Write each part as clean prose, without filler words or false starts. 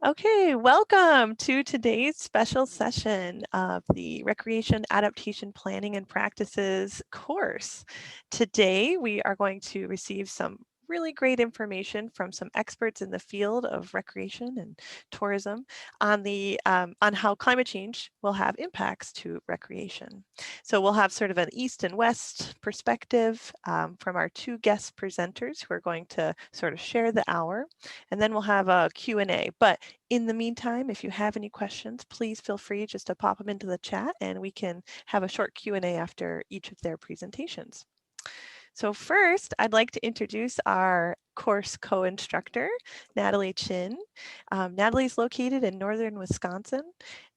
Okay, welcome to today's special session of the Recreation Adaptation Planning and Practices course. Today, we are going to receive some really great information from some experts in the field of recreation and tourism on how climate change will have impacts to recreation. So we'll have sort of an east and west perspective from our two guest presenters who are going to sort of share the hour, and then we'll have a Q&A. But in the meantime, if you have any questions, please feel free just to pop them into the chat and we can have a short Q&A after each of their presentations. So first, I'd like to introduce our course co-instructor, Natalie Chin. Natalie's located in northern Wisconsin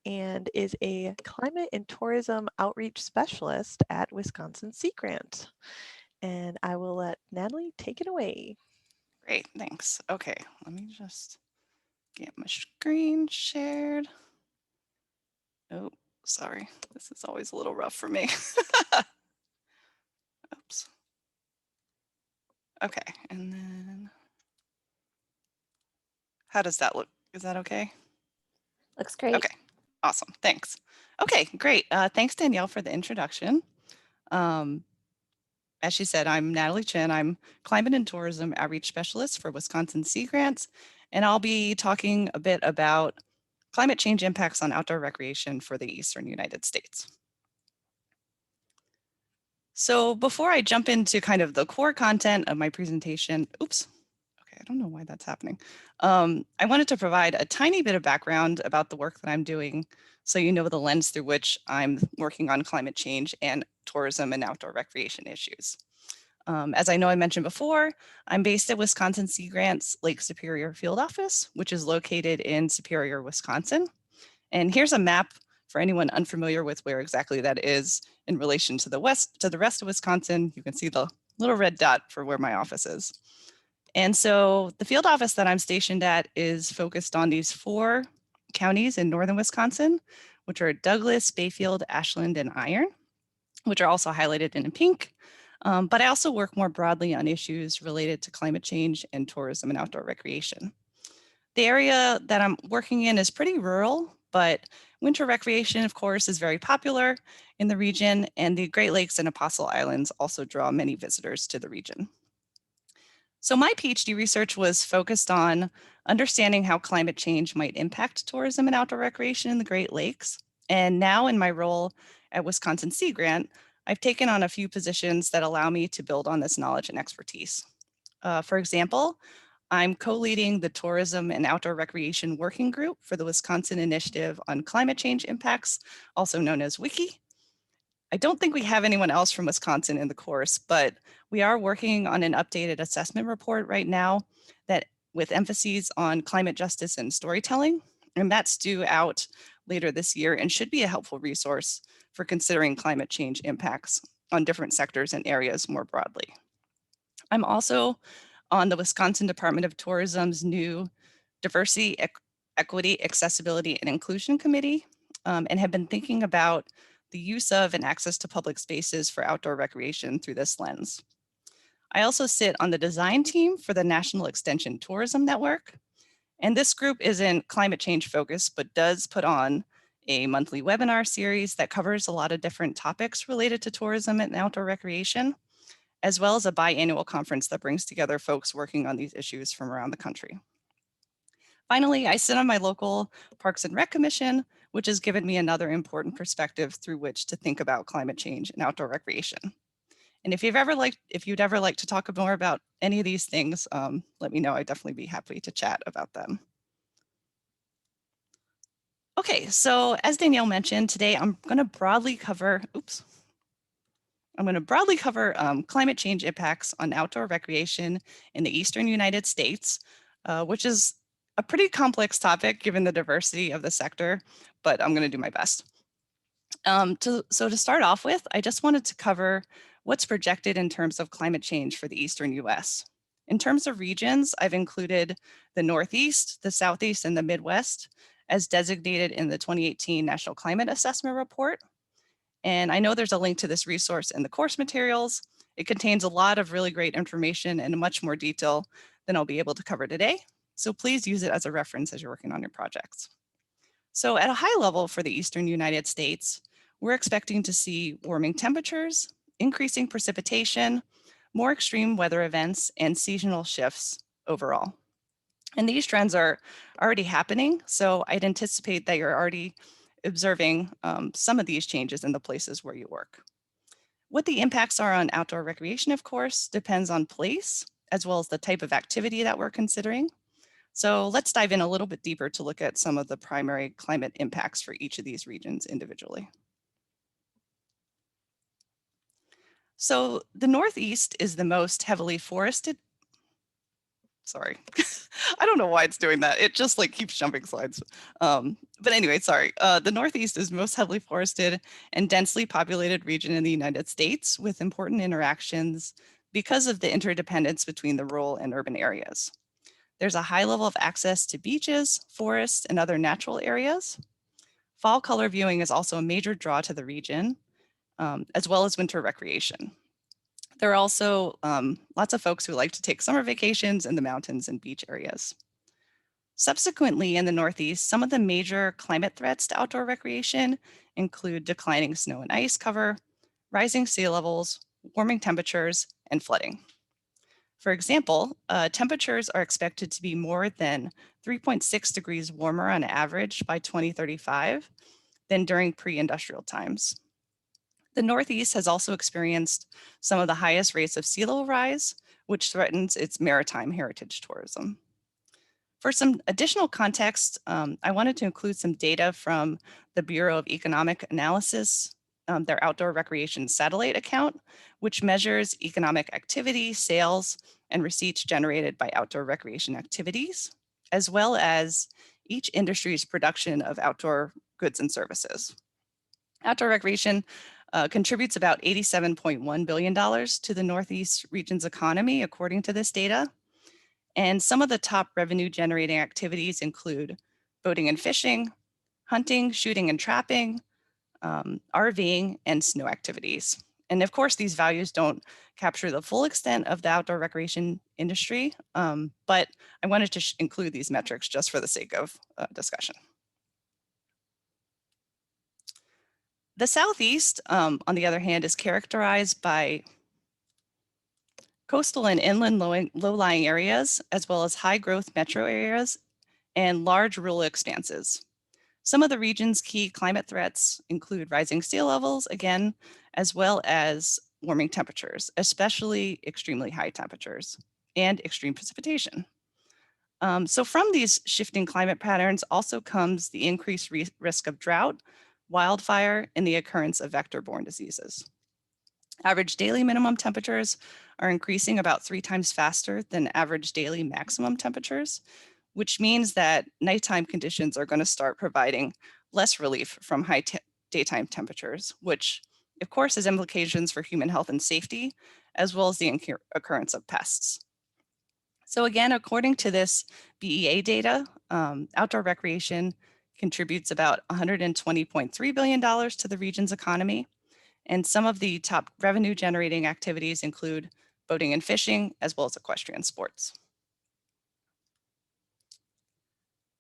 and is a climate and tourism outreach specialist at Wisconsin Sea Grant. And I will let Natalie take it away. Great, thanks. Okay, let me just get my screen shared. Oh, sorry. This is always a little rough for me. Oops. Okay, and then how does that look? Is that okay? Looks great. Okay, awesome. Thanks. Okay, great. Thanks, Danielle, for the introduction. As she said, I'm Natalie Chin. I'm Climate and Tourism Outreach Specialist for Wisconsin Sea Grants, and I'll be talking a bit about climate change impacts on outdoor recreation for the Eastern United States. So before I jump into kind of the core content of my presentation, oops, okay, I don't know why that's happening. I wanted to provide a tiny bit of background about the work that I'm doing so you know the lens through which I'm working on climate change and tourism and outdoor recreation issues. As I know I mentioned before, I'm based at Wisconsin Sea Grant's Lake Superior Field Office, which is located in Superior, Wisconsin. And here's a map for anyone unfamiliar with where exactly that is in relation to the west, to the rest of Wisconsin. You can see the little red dot for where my office is. And so the field office that I'm stationed at is focused on these 4 counties in northern Wisconsin, which are Douglas, Bayfield, Ashland, and Iron, which are also highlighted in pink. But I also work more broadly on issues related to climate change and tourism and outdoor recreation. The area that I'm working in is pretty rural, but winter recreation, of course, is very popular in the region, and the Great Lakes and Apostle Islands also draw many visitors to the region. So my PhD research was focused on understanding how climate change might impact tourism and outdoor recreation in the Great Lakes. And now in my role at Wisconsin Sea Grant, I've taken on a few positions that allow me to build on this knowledge and expertise. For example, I'm co-leading the Tourism and Outdoor Recreation Working Group for the Wisconsin Initiative on Climate Change Impacts, also known as WICI. I don't think we have anyone else from Wisconsin in the course, but we are working on an updated assessment report right now that with emphases on climate justice and storytelling, and that's due out later this year and should be a helpful resource for considering climate change impacts on different sectors and areas more broadly. I'm also on the Wisconsin Department of Tourism's new Diversity, Equity, Accessibility, and Inclusion Committee, and have been thinking about the use of and access to public spaces for outdoor recreation through this lens. I also sit on the design team for the National Extension Tourism Network, and this group isn't climate change focused, but does put on a monthly webinar series that covers a lot of different topics related to tourism and outdoor recreation, as well as a biannual conference that brings together folks working on these issues from around the country. Finally, I sit on my local Parks and Rec Commission, which has given me another important perspective through which to think about climate change and outdoor recreation. And if you'd ever like to talk more about any of these things, let me know. I'd definitely be happy to chat about them. Okay, so as Danielle mentioned, today I'm going to broadly cover, climate change impacts on outdoor recreation in the Eastern United States, which is a pretty complex topic given the diversity of the sector, but I'm going to do my best. So to start off with, I just wanted to cover what's projected in terms of climate change for the Eastern US. In terms of regions, I've included the Northeast, the Southeast, and the Midwest as designated in the 2018 National Climate Assessment Report. And I know there's a link to this resource in the course materials. It contains a lot of really great information and much more detail than I'll be able to cover today. So please use it as a reference as you're working on your projects. So at a high level for the eastern United States, we're expecting to see warming temperatures, increasing precipitation, more extreme weather events, and seasonal shifts overall. And these trends are already happening, so I'd anticipate that you're already observing some of these changes in the places where you work. What the impacts are on outdoor recreation, of course, depends on place, as well as the type of activity that we're considering. So let's dive in a little bit deeper to look at some of the primary climate impacts for each of these regions individually. So the Northeast is the most heavily forested. Sorry, I don't know why it's doing that. It just like keeps jumping slides. But anyway, sorry. The Northeast is most heavily forested and densely populated region in the United States with important interactions because of the interdependence between the rural and urban areas. There's a high level of access to beaches, forests, and other natural areas. Fall color viewing is also a major draw to the region, as well as winter recreation. There are also lots of folks who like to take summer vacations in the mountains and beach areas. Subsequently, in the Northeast, some of the major climate threats to outdoor recreation include declining snow and ice cover, rising sea levels, warming temperatures, and flooding. For example, temperatures are expected to be more than 3.6 degrees warmer on average by 2035 than during pre-industrial times. The Northeast has also experienced some of the highest rates of sea level rise, which threatens its maritime heritage tourism. For some additional context, I wanted to include some data from the Bureau of Economic Analysis, their outdoor recreation satellite account, which measures economic activity, sales, and receipts generated by outdoor recreation activities, as well as each industry's production of outdoor goods and services. Outdoor recreation contributes about $87.1 billion to the Northeast region's economy, according to this data. And some of the top revenue generating activities include boating and fishing, hunting, shooting and trapping, RVing, and snow activities. And of course, these values don't capture the full extent of the outdoor recreation industry, but I wanted to include these metrics just for the sake of discussion. The Southeast, on the other hand, is characterized by coastal and inland low-lying areas, as well as high-growth metro areas and large rural expanses. Some of the region's key climate threats include rising sea levels, again, as well as warming temperatures, especially extremely high temperatures and extreme precipitation. So from these shifting climate patterns also comes the increased risk of drought, wildfire, and the occurrence of vector-borne diseases. Average daily minimum temperatures are increasing about 3 times faster than average daily maximum temperatures, which means that nighttime conditions are going to start providing less relief from high daytime temperatures, which of course has implications for human health and safety, as well as the occurrence of pests. So again, according to this BEA data, outdoor recreation contributes about $120.3 billion to the region's economy. And some of the top revenue generating activities include boating and fishing, as well as equestrian sports.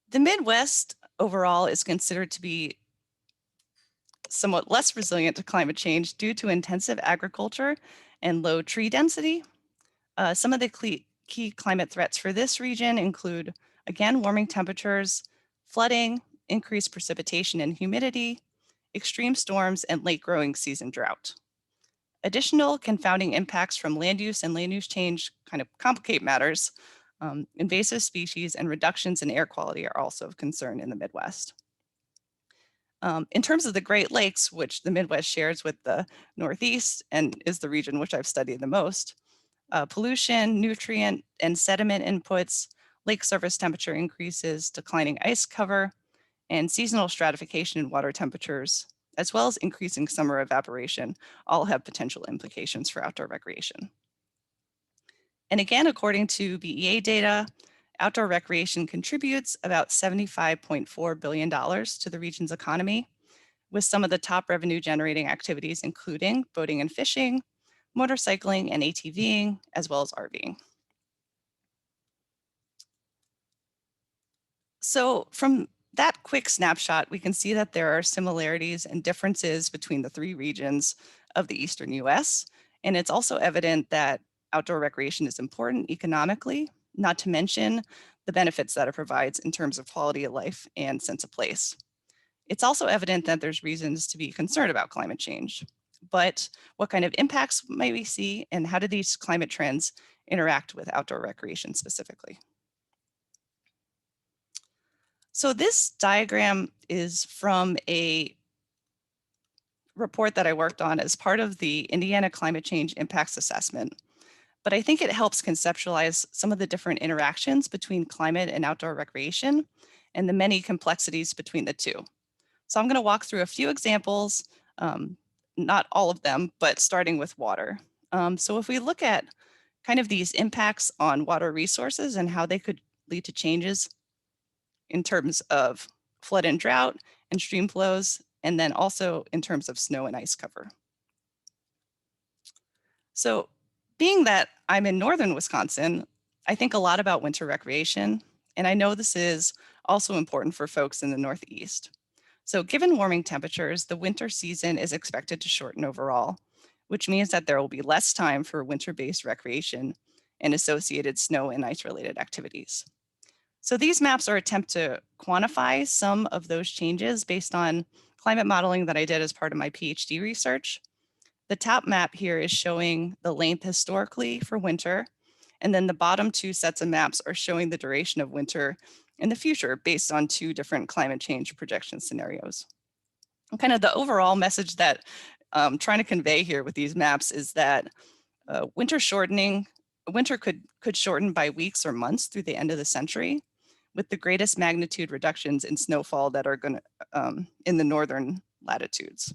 The Midwest overall is considered to be somewhat less resilient to climate change due to intensive agriculture and low tree density. Some of the key climate threats for this region include, again, warming temperatures, flooding, increased precipitation and humidity, extreme storms, and late growing season drought. Additional confounding impacts from land use and land use change kind of complicate matters. Invasive species and reductions in air quality are also of concern in the Midwest. In terms of the Great Lakes, which the Midwest shares with the Northeast and is the region which I've studied the most, pollution, nutrient, and sediment inputs, lake surface temperature increases, declining ice cover, and seasonal stratification in water temperatures, as well as increasing summer evaporation, all have potential implications for outdoor recreation. And again, according to BEA data, outdoor recreation contributes about $75.4 billion to the region's economy, with some of the top revenue generating activities including boating and fishing, motorcycling and ATVing, as well as RVing. So from that quick snapshot, we can see that there are similarities and differences between the three regions of the Eastern US. And it's also evident that outdoor recreation is important economically, not to mention the benefits that it provides in terms of quality of life and sense of place. It's also evident that there's reasons to be concerned about climate change. But what kind of impacts might we see, and how do these climate trends interact with outdoor recreation specifically? So this diagram is from a report that I worked on as part of the Indiana Climate Change Impacts Assessment. But I think it helps conceptualize some of the different interactions between climate and outdoor recreation and the many complexities between the two. So I'm going to walk through a few examples, not all of them, but starting with water. So if we look at kind of these impacts on water resources and how they could lead to changes in terms of flood and drought and stream flows, and then also in terms of snow and ice cover. So being that I'm in northern Wisconsin, I think a lot about winter recreation, and I know this is also important for folks in the Northeast. So given warming temperatures, the winter season is expected to shorten overall, which means that there will be less time for winter-based recreation and associated snow and ice-related activities. So these maps are attempt to quantify some of those changes based on climate modeling that I did as part of my PhD research. The top map here is showing the length historically for winter, and then the bottom two sets of maps are showing the duration of winter in the future based on two different climate change projection scenarios. And kind of the overall message that I'm trying to convey here with these maps is that winter could shorten by weeks or months through the end of the century, with the greatest magnitude reductions in snowfall that are going to in the northern latitudes.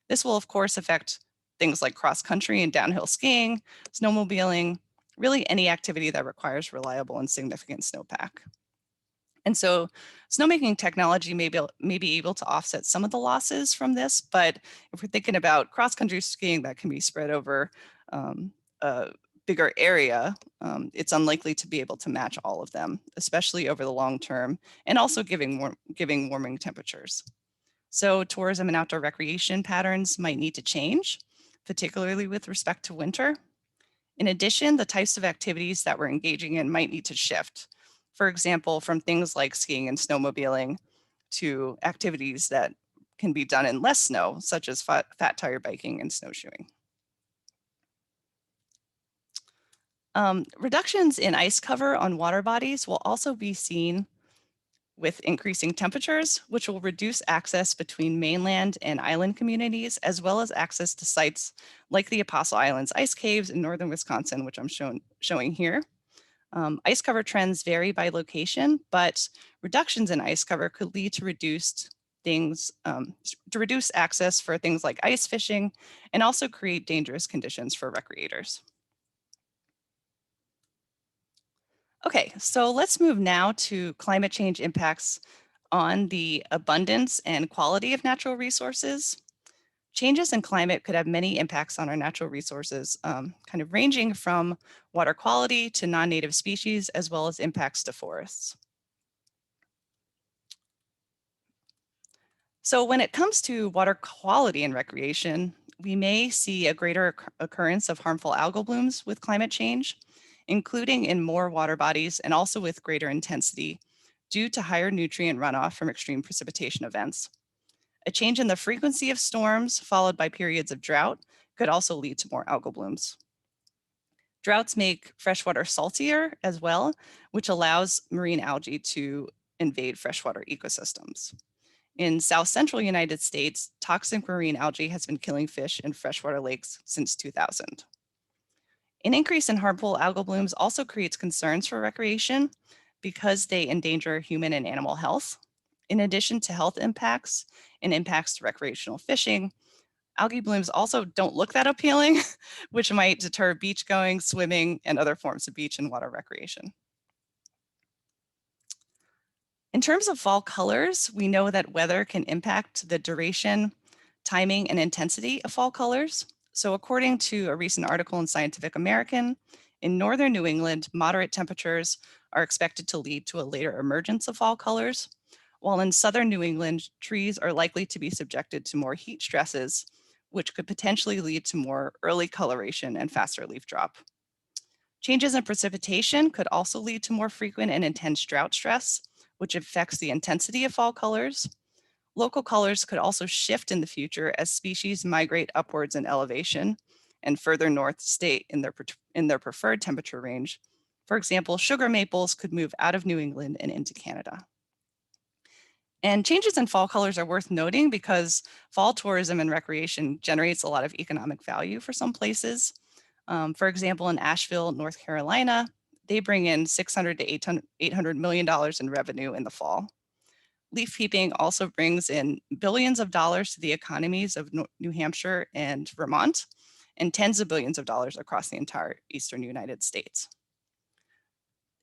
This will of course affect things like cross country and downhill skiing, snowmobiling, really any activity that requires reliable and significant snowpack. And so snowmaking technology may be able to offset some of the losses from this, but if we're thinking about cross-country skiing that can be spread over a bigger area, it's unlikely to be able to match all of them, especially over the long term, and also giving warming temperatures. So tourism and outdoor recreation patterns might need to change, particularly with respect to winter. In addition, the types of activities that we're engaging in might need to shift. For example, from things like skiing and snowmobiling to activities that can be done in less snow, such as fat tire biking and snowshoeing. Reductions in ice cover on water bodies will also be seen with increasing temperatures, which will reduce access between mainland and island communities, as well as access to sites like the Apostle Islands ice caves in northern Wisconsin, which I'm showing here. Ice cover trends vary by location, but reductions in ice cover could lead to reduced access for things like ice fishing, and also create dangerous conditions for recreators. Okay, so let's move now to climate change impacts on the abundance and quality of natural resources. Changes in climate could have many impacts on our natural resources, kind of ranging from water quality to non-native species, as well as impacts to forests. So when it comes to water quality and recreation, we may see a greater occurrence of harmful algal blooms with climate change, including in more water bodies and also with greater intensity due to higher nutrient runoff from extreme precipitation events. A change in the frequency of storms followed by periods of drought could also lead to more algal blooms. Droughts make freshwater saltier as well, which allows marine algae to invade freshwater ecosystems. In South Central United States, toxic marine algae has been killing fish in freshwater lakes since 2000. An increase in harmful algal blooms also creates concerns for recreation because they endanger human and animal health. In addition to health impacts and impacts to recreational fishing, algae blooms also don't look that appealing, which might deter beach going, swimming, and other forms of beach and water recreation. In terms of fall colors, we know that weather can impact the duration, timing, and intensity of fall colors. So according to a recent article in Scientific American, In northern New England, moderate temperatures are expected to lead to a later emergence of fall colors, while in southern New England, trees are likely to be subjected to more heat stresses, which could potentially lead to more early coloration and faster leaf drop. Changes in precipitation could also lead to more frequent and intense drought stress, which affects the intensity of fall colors. Local colors could also shift in the future as species migrate upwards in elevation and further north stay in their preferred temperature range. For example, sugar maples could move out of New England and into Canada. And changes in fall colors are worth noting because fall tourism and recreation generates a lot of economic value for some places. For example, in Asheville, North Carolina, they bring in $600 to $800 million in revenue in the fall. Leaf peeping also brings in billions of dollars to the economies of New Hampshire and Vermont, and tens of billions of dollars across the entire eastern United States.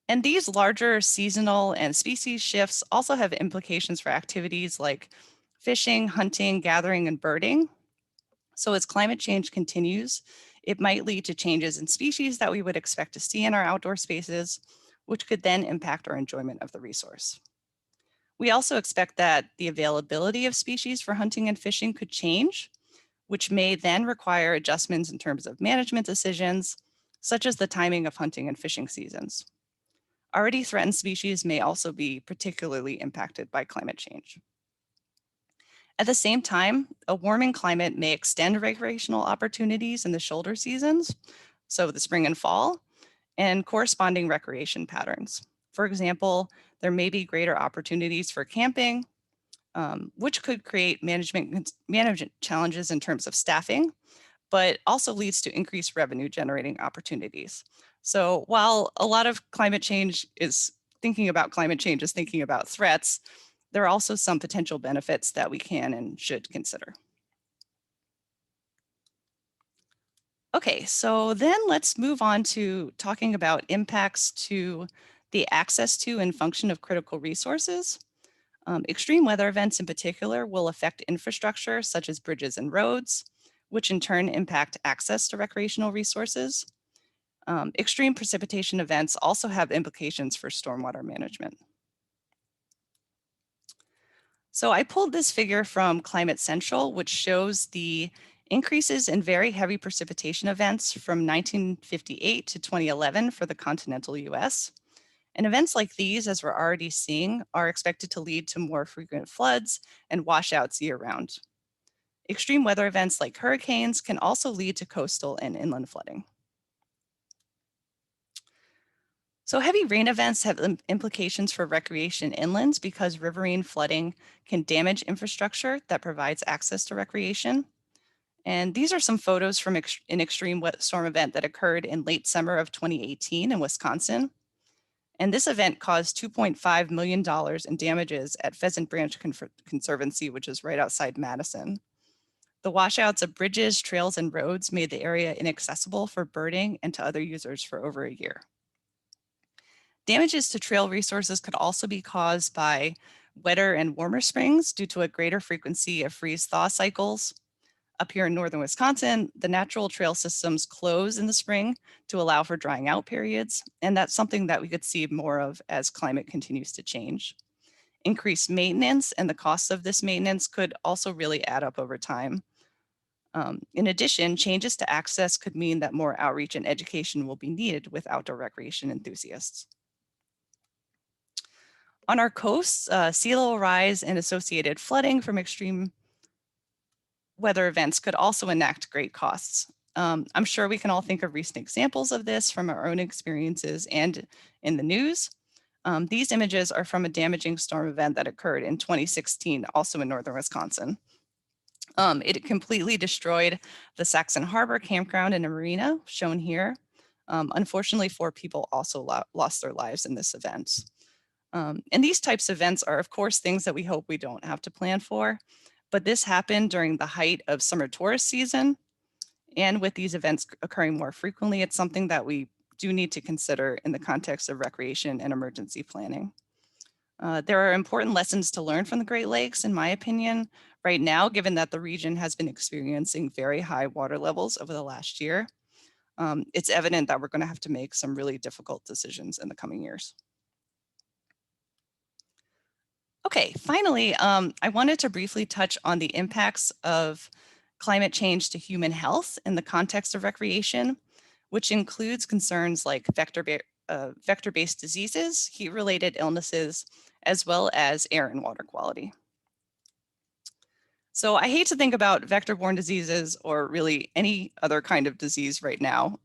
And these larger seasonal and species shifts also have implications for activities like fishing, hunting, gathering, and birding. So as climate change continues, it might lead to changes in species that we would expect to see in our outdoor spaces, which could then impact our enjoyment of the resource. We also expect that the availability of species for hunting and fishing could change, which may then require adjustments in terms of management decisions, such as the timing of hunting and fishing seasons. Already threatened species may also be particularly impacted by climate change. At the same time, a warming climate may extend recreational opportunities in the shoulder seasons, so the spring and fall, and corresponding recreation patterns. For example, there may be greater opportunities for camping, which could create management challenges in terms of staffing, but also leads to increased revenue generating opportunities. So while a lot of climate change is thinking about threats, there are also some potential benefits that we can and should consider. Okay, so then let's move on to talking about impacts to the access to and function of critical resources. Extreme weather events in particular will affect infrastructure such as bridges and roads, which in turn impact access to recreational resources. Extreme precipitation events also have implications for stormwater management. So I pulled this figure from Climate Central, which shows the increases in very heavy precipitation events from 1958 to 2011 for the continental US. And events like these, as we're already seeing, are expected to lead to more frequent floods and washouts year-round. Extreme weather events like hurricanes can also lead to coastal and inland flooding. So heavy rain events have implications for recreation inlands because riverine flooding can damage infrastructure that provides access to recreation. And these are some photos from an extreme storm event that occurred in late summer of 2018 in Wisconsin. And this event caused $2.5 million in damages at Pheasant Branch Conservancy, which is right outside Madison. The washouts of bridges, trails, and roads made the area inaccessible for birding and to other users for over a year. Damages to trail resources could also be caused by wetter and warmer springs due to a greater frequency of freeze-thaw cycles. Up here in northern Wisconsin, the natural trail systems close in the spring to allow for drying out periods, and that's something that we could see more of as climate continues to change. Increased maintenance and the costs of this maintenance could also really add up over time. In addition, changes to access could mean that more outreach and education will be needed with outdoor recreation enthusiasts. On our coasts, sea level rise and associated flooding from extreme weather events could also enact great costs. I'm sure we can all think of recent examples of this from our own experiences and in the news. These images are from a damaging storm event that occurred in 2016, also in northern Wisconsin. It completely destroyed the Saxon Harbor campground and a marina, shown here. Unfortunately, 4 people also lost their lives in this event. And these types of events are, of course, things that we hope we don't have to plan for. But this happened during the height of summer tourist season. And with these events occurring more frequently, it's something that we do need to consider in the context of recreation and emergency planning. There are important lessons to learn from the Great Lakes, in my opinion, right now, given that the region has been experiencing very high water levels over the last year. it's evident that we're going to have to make some really difficult decisions in the coming years. Okay, finally, I wanted to briefly touch on the impacts of climate change to human health in the context of recreation, which includes concerns like vector-based diseases, heat-related illnesses, as well as air and water quality. So I hate to think about vector-borne diseases or really any other kind of disease right now,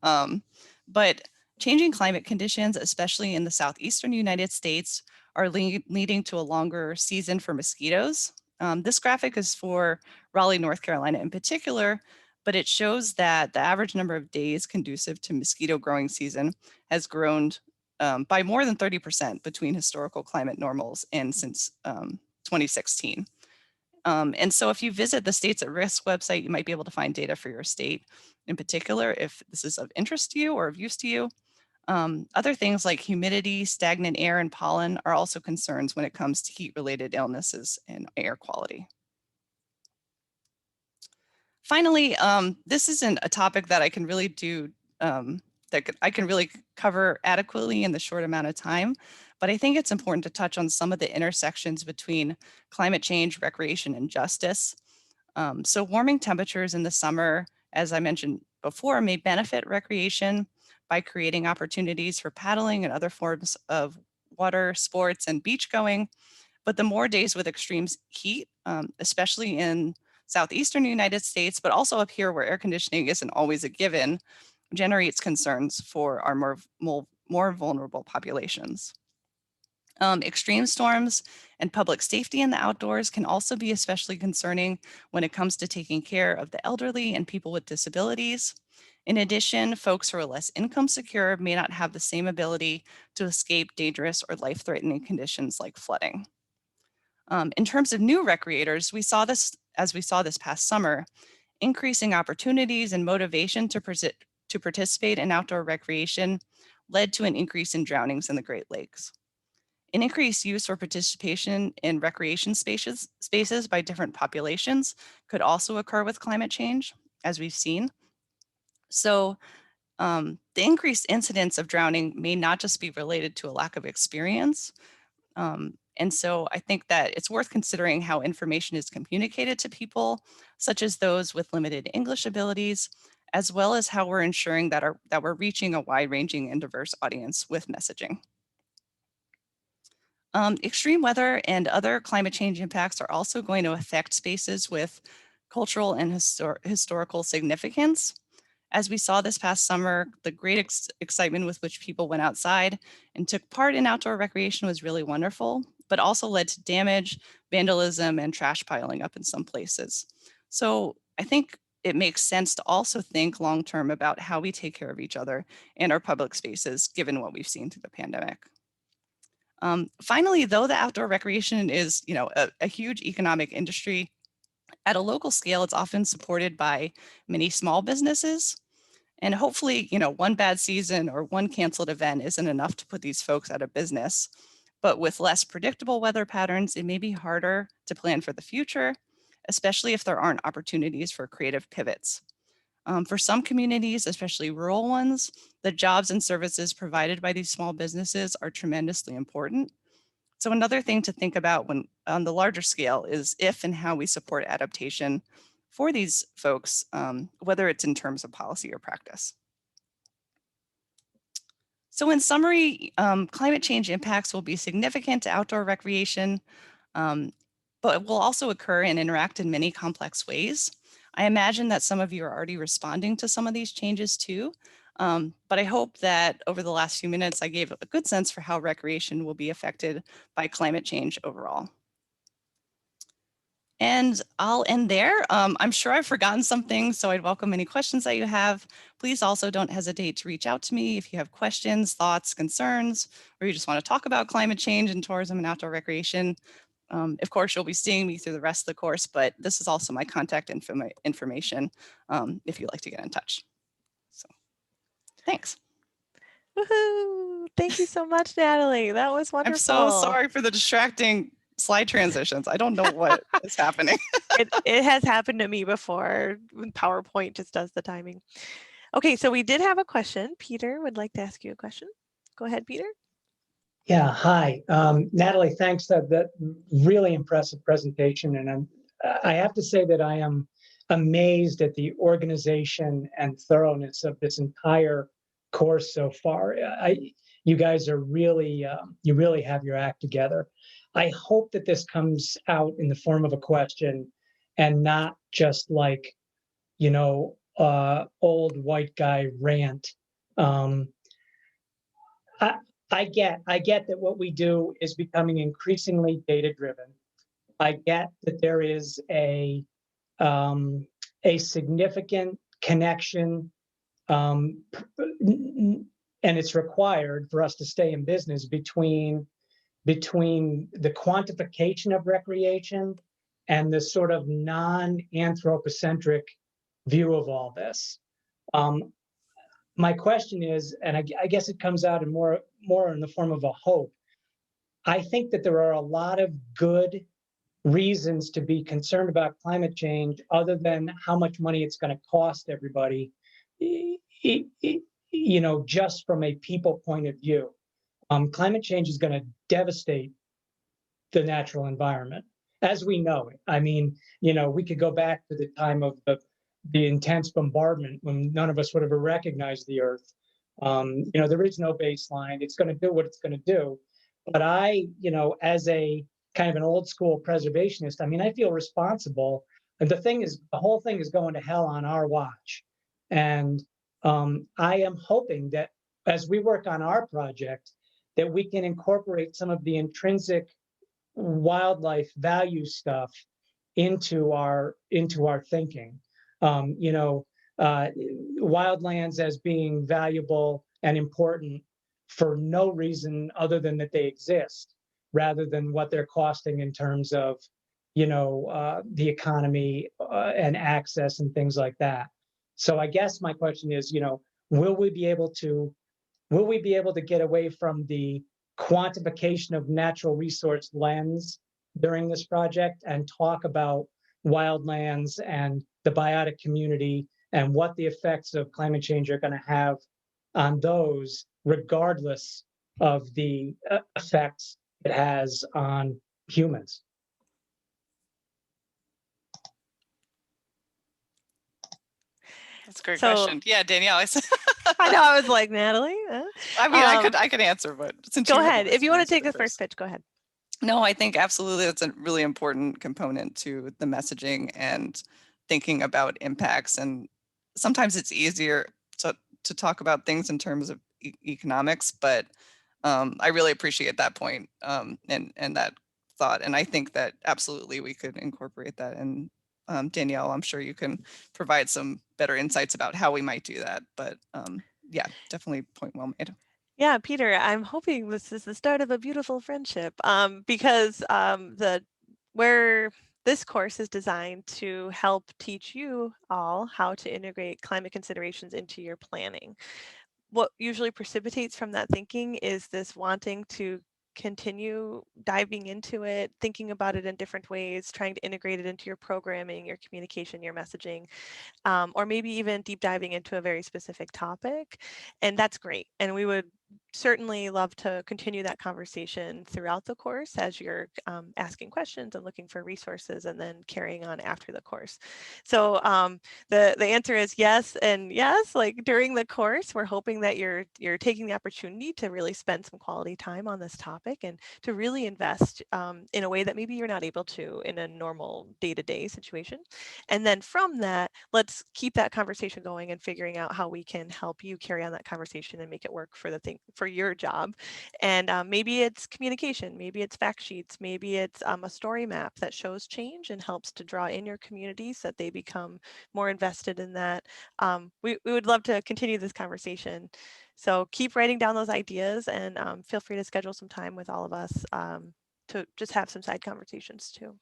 but changing climate conditions, especially in the southeastern United States, are leading to a longer season for mosquitoes. This graphic is for Raleigh, North Carolina in particular, but it shows that the average number of days conducive to mosquito growing season has grown by more than 30% between historical climate normals and since 2016. And so if you visit the States at Risk website, you might be able to find data for your state in particular, if this is of interest to you or of use to you. Other things like humidity, stagnant air, and pollen are also concerns when it comes to heat-related illnesses and air quality. Finally, this isn't a topic that I can really do, I can really cover adequately in the short amount of time, but I think it's important to touch on some of the intersections between climate change, recreation, and justice. So warming temperatures in the summer, as I mentioned before, may benefit recreation by creating opportunities for paddling and other forms of water sports and beach going. But the more days with extreme heat, especially in southeastern United States, but also up here where air conditioning isn't always a given, generates concerns for our more vulnerable populations. Extreme storms and public safety in the outdoors can also be especially concerning when it comes to taking care of the elderly and people with disabilities. In addition, folks who are less income secure may not have the same ability to escape dangerous or life-threatening conditions like flooding. In terms of new recreators, we saw this past summer, increasing opportunities and motivation to participate in outdoor recreation led to an increase in drownings in the Great Lakes. An increased use or participation in recreation spaces by different populations could also occur with climate change, as we've seen. So the increased incidence of drowning may not just be related to a lack of experience. And so I think that it's worth considering how information is communicated to people, such as those with limited English abilities, as well as how we're ensuring that we're reaching a wide-ranging and diverse audience with messaging. Extreme weather and other climate change impacts are also going to affect spaces with cultural and historical significance. As we saw this past summer, the great excitement with which people went outside and took part in outdoor recreation was really wonderful, but also led to damage, vandalism, and trash piling up in some places. So I think it makes sense to also think long-term about how we take care of each other and our public spaces, given what we've seen through the pandemic. Finally, though the outdoor recreation is, a huge economic industry, at a local scale, it's often supported by many small businesses. And hopefully, one bad season or one canceled event isn't enough to put these folks out of business. But with less predictable weather patterns, it may be harder to plan for the future, especially if there aren't opportunities for creative pivots. For some communities, especially rural ones, the jobs and services provided by these small businesses are tremendously important. So another thing to think about when on the larger scale is if and how we support adaptation for these folks, whether it's in terms of policy or practice. So in summary, climate change impacts will be significant to outdoor recreation, but will also occur and interact in many complex ways. I imagine that some of you are already responding to some of these changes too, but I hope that over the last few minutes, I gave a good sense for how recreation will be affected by climate change overall. And I'll end there. I'm sure I've forgotten something, so I'd welcome any questions that you have. Please also don't hesitate to reach out to me if you have questions, thoughts, concerns, or you just want to talk about climate change and tourism and outdoor recreation. Of course, you'll be seeing me through the rest of the course, but this is also my contact information if you'd like to get in touch. So thanks. Woohoo! Thank you so much, Natalie. That was wonderful. I'm so sorry for the distracting slide transitions. I don't know what is happening. It has happened to me before when PowerPoint just does the timing. Okay, so we did have a question. Peter would like to ask you a question. Go ahead, Peter. Yeah, hi. Natalie, thanks for that really impressive presentation. And I have to say that I am amazed at the organization and thoroughness of this entire course so far. You guys are really, you really have your act together. I hope that this comes out in the form of a question and not just like, old white guy rant. Um, I, I get that what we do is becoming increasingly data driven. I get that there is a significant connection, um, and it's required for us to stay in business between the quantification of recreation and the sort of non-anthropocentric view of all this. Um, my question is, and I guess it comes out in more in the form of a hope. I think that there are a lot of good reasons to be concerned about climate change, other than how much money it's going to cost everybody. Just from a people point of view, climate change is going to devastate the natural environment as we know it. I mean, we could go back to the time of the intense bombardment when none of us would have recognized the Earth. There is no baseline. It's going to do what it's going to do. But as a kind of an old school preservationist, I mean, I feel responsible. And the whole thing is going to hell on our watch. And I am hoping that as we work on our project, that we can incorporate some of the intrinsic wildlife value stuff into our thinking. Um, you know, Wildlands as being valuable and important for no reason other than that they exist, rather than what they're costing in terms of, the economy and access and things like that. So I guess my question is, will we be able to get away from the quantification of natural resource lens during this project and talk about wildlands and the biotic community and what the effects of climate change are going to have on those, regardless of the effects it has on humans? That's a great So question. Yeah, Danielle. I know, I was like, Natalie? I mean, I could answer, but since Go you have ahead. more If you want to experience take with the it first pitch, go ahead. No, I think absolutely that's a really important component to the messaging and thinking about impacts. And sometimes it's easier to talk about things in terms of economics, but I really appreciate that point and that thought. And I think that absolutely we could incorporate that. And Danielle, I'm sure you can provide some better insights about how we might do that. But yeah, definitely point well made. Yeah, Peter, I'm hoping this is the start of a beautiful friendship, because where this course is designed to help teach you all how to integrate climate considerations into your planning. What usually precipitates from that thinking is this wanting to continue diving into it, thinking about it in different ways, trying to integrate it into your programming, your communication, your messaging, or maybe even deep diving into a very specific topic. And that's great. And we would certainly love to continue that conversation throughout the course as you're asking questions and looking for resources and then carrying on after the course. So the answer is yes and yes. Like during the course, we're hoping that you're taking the opportunity to really spend some quality time on this topic and to really invest in a way that maybe you're not able to in a normal day-to-day situation. And then from that, let's keep that conversation going and figuring out how we can help you carry on that conversation and make it work for the thing for your job. And maybe it's communication, maybe it's fact sheets, maybe it's a story map that shows change and helps to draw in your community so that they become more invested in that. We would love to continue this conversation. So keep writing down those ideas and feel free to schedule some time with all of us to just have some side conversations too.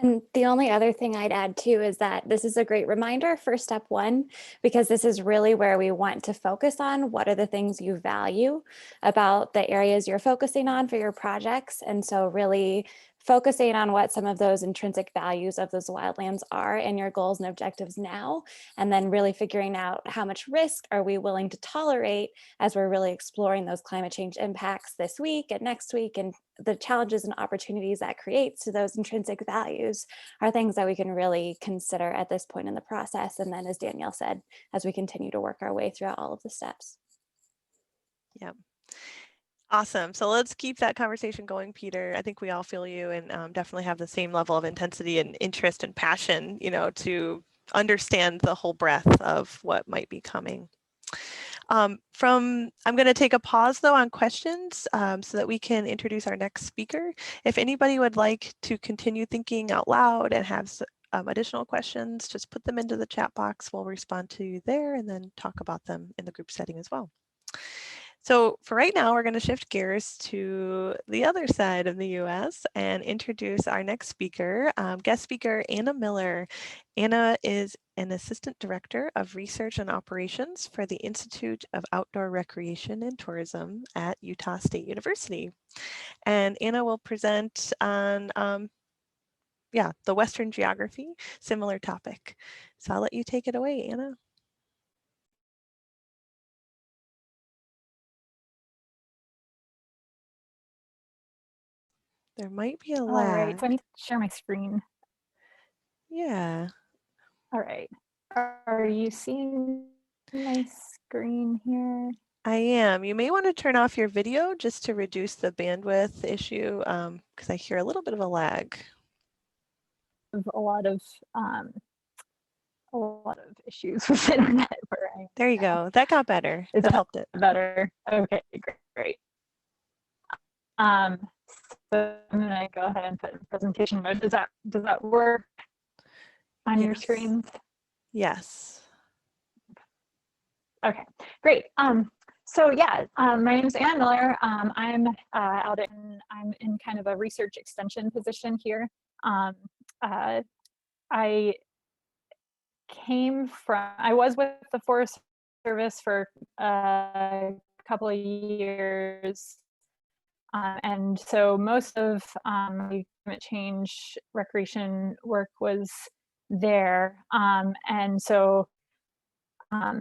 And the only other thing I'd add too is that this is a great reminder for step one, because this is really where we want to focus on what are the things you value about the areas you're focusing on for your projects. And so really focusing on what some of those intrinsic values of those wildlands are in your goals and objectives now, and then really figuring out how much risk are we willing to tolerate as we're really exploring those climate change impacts this week and next week, and the challenges and opportunities that creates to those intrinsic values are things that we can really consider at this point in the process. And then, as Danielle said, as we continue to work our way throughout all of the steps. Yep. Awesome. So let's keep that conversation going, Peter. I think we all feel you and definitely have the same level of intensity and interest and passion, you know, to understand the whole breadth of what might be coming. I'm going to take a pause though on questions so that we can introduce our next speaker. If anybody would like to continue thinking out loud and have additional questions, just put them into the chat box. We'll respond to you there and then talk about them in the group setting as well. So for right now, we're going to shift gears to the other side of the US and introduce our next speaker, guest speaker, Anna Miller. Anna is an Assistant Director of Research and Operations for the Institute of Outdoor Recreation and Tourism at Utah State University. And Anna will present on the Western geography, similar topic. So I'll let you take it away, Anna. There might be a lag. All right, so I need to share my screen. Yeah. All right. Are you seeing my screen here? I am. You may want to turn off your video just to reduce the bandwidth issue because I hear a little bit of a lag. A lot of issues with internet. There you go. That got better. That helped it. Better. Okay, great. So I'm gonna go ahead and put in presentation mode. Does that work on your screens? Yes. Okay, great. So yeah, my name is Anna Miller. I'm I'm in kind of a research extension position here. I was with the Forest Service for a couple of years. And so most of my climate change recreation work was there. And so I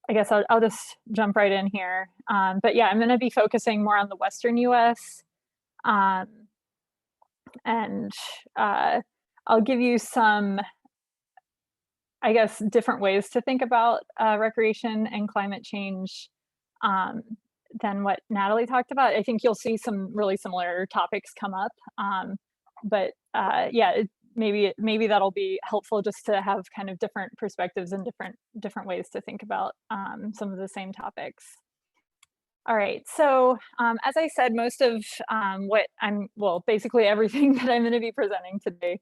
guess I'll just jump right in here. But yeah, I'm going to be focusing more on the Western US. And I'll give you some, I guess, different ways to think about recreation and climate change than what Natalie talked about. I think you'll see some really similar topics come up. But yeah, maybe that'll be helpful just to have kind of different perspectives and different ways to think about some of the same topics. All right, so as I said, most of basically everything that I'm going to be presenting today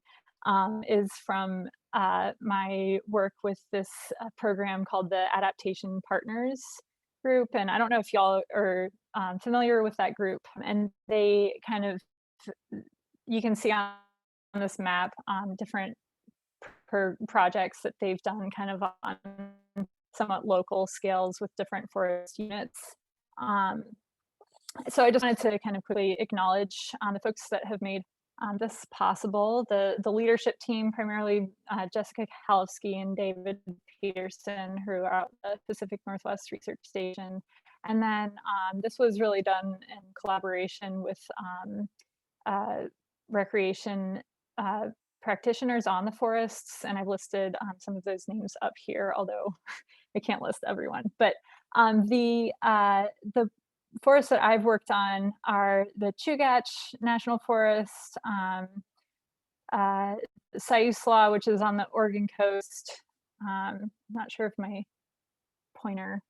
is from my work with this program called the Adaptation Partners group. And I don't know if y'all are familiar with that group. And they kind of, you can see on this map different projects that they've done kind of on somewhat local scales with different forest units. So I just wanted to kind of quickly acknowledge the folks that have made this possible. The leadership team, primarily Jessica Kalowski and David Peterson, who are at the Pacific Northwest Research Station. And then this was really done in collaboration with recreation practitioners on the forests. And I've listed some of those names up here, although I can't list everyone. But the forests that I've worked on are the Chugach National Forest, Siuslaw, which is on the Oregon coast. I'm not sure if my pointer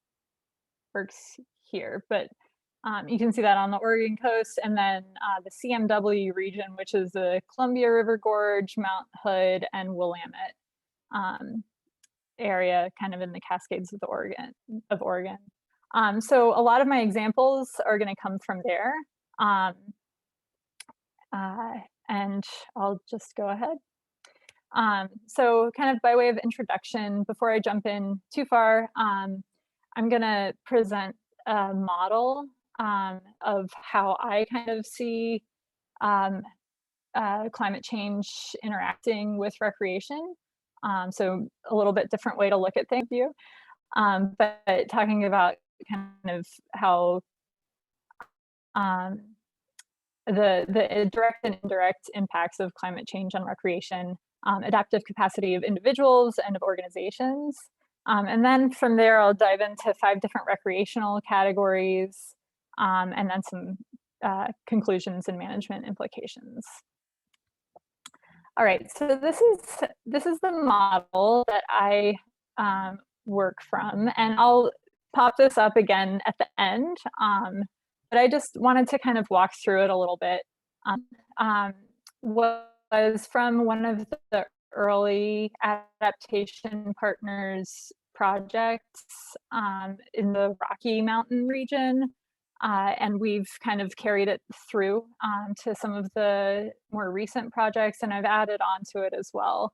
works here, but you can see that on the Oregon coast. And then the CMW region, which is the Columbia River Gorge, Mount Hood, and Willamette area, kind of in the Cascades of Oregon. So a lot of my examples are going to come from there. And I'll just go ahead. So kind of by way of introduction, before I jump in too far, I'm going to present a model of how I kind of see climate change interacting with recreation. So a little bit different way to look at things. But talking about kind of how the direct and indirect impacts of climate change on recreation, adaptive capacity of individuals and of organizations. And then from there, I'll dive into 5 different recreational categories, and then some conclusions and management implications. All right, so this is the model that I work from, and I'll pop this up again at the end. But I just wanted to kind of walk through it a little bit. Was from one of the early adaptation partners projects in the Rocky Mountain region. And we've kind of carried it through to some of the more recent projects, and I've added on to it as well.